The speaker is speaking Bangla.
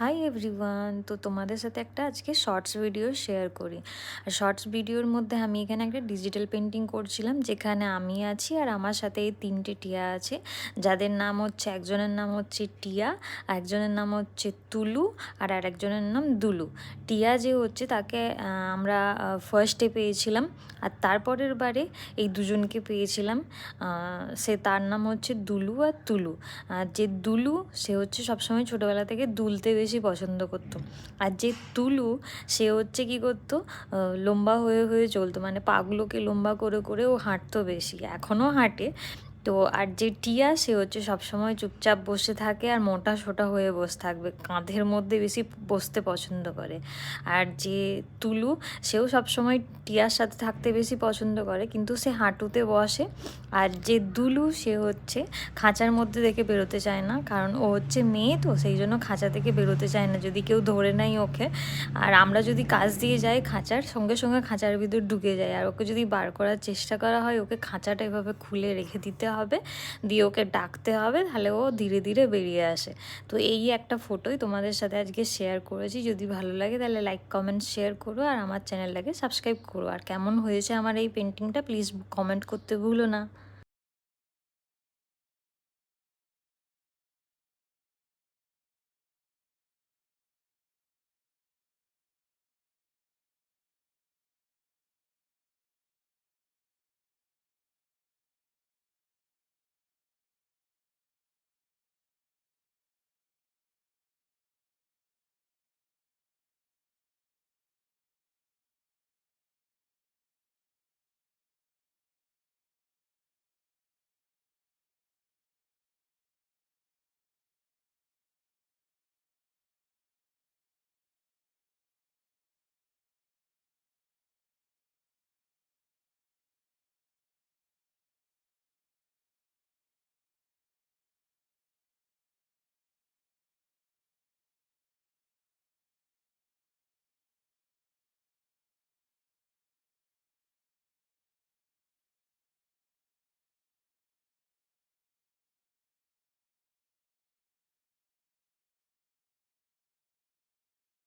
হাই এভরিওয়ান, তো তোমাদের সাথে একটা আজকে শর্টস ভিডিও শেয়ার করি। আর শর্টস ভিডিওর মধ্যে আমি এখানে একটা ডিজিটাল পেন্টিং করছিলাম, যেখানে আমি আছি আর আমার সাথে এই তিনটে টিয়া আছে, যাদের নাম হচ্ছে, একজনের নাম হচ্ছে টিয়া, একজনের নাম হচ্ছে তুলু, আর আরেকজনের নাম দুলু। টিয়া যে হচ্ছে তাকে আমরা ফার্স্টে পেয়েছিলাম, আর তারপরের বারে এই দুজনকে পেয়েছিলাম। তার নাম হচ্ছে দুলু আর তুলু। আর যে দুলু, সে হচ্ছে সবসময় ছোটোবেলা থেকে দুলতে বেশি পছন্দ করতো। আর যে তুলু, সে হচ্ছে কী করতো, লম্বা হয়ে হয়ে চলতো, মানে পাগুলোকে লম্বা করে করে ও হাঁটতো বেশি, এখনও হাঁটে। তো আর যে টিয়া, সে হচ্ছে সবসময় চুপচাপ বসে থাকে আর মোটা সোটা হয়ে বসে থাকবে, কাঁধের মধ্যে বেশি বসতে পছন্দ করে। আর যে তুলু, সেও সবসময় টিয়ার সাথে থাকতে বেশি পছন্দ করে, কিন্তু সে হাঁটুতে বসে। আর যে দুলু, সে হচ্ছে খাঁচার মধ্যে থেকে বেরোতে চায় না, কারণ ও হচ্ছে মেয়ে, তো সেই জন্য খাঁচা থেকে বেরোতে চায় না, যদি কেউ ধরে নেয় ওকে। আর আমরা যদি কাছ দিয়ে যাই খাঁচার, সঙ্গে সঙ্গে খাঁচার ভিতর ঢুকে যায়। আর ওকে যদি বার করার চেষ্টা করা হয়, ওকে খাঁচাটা এভাবে খুলে রেখে দিতে হবে, দিয়ে ওকে ডাকতে হবে, তাহলে ও ধীরে ধীরে বেরিয়ে আসে। তো এই একটা ফটোই তোমাদের সাথে আজকে শেয়ার করেছি। যদি ভালো লাগে তাহলে লাইক কমেন্ট শেয়ার করো, আর আমার চ্যানেলটাকে সাবস্ক্রাইব করো। আর কেমন হয়েছে আমার এই পেন্টিংটা প্লিজ কমেন্ট করতে ভুলো না।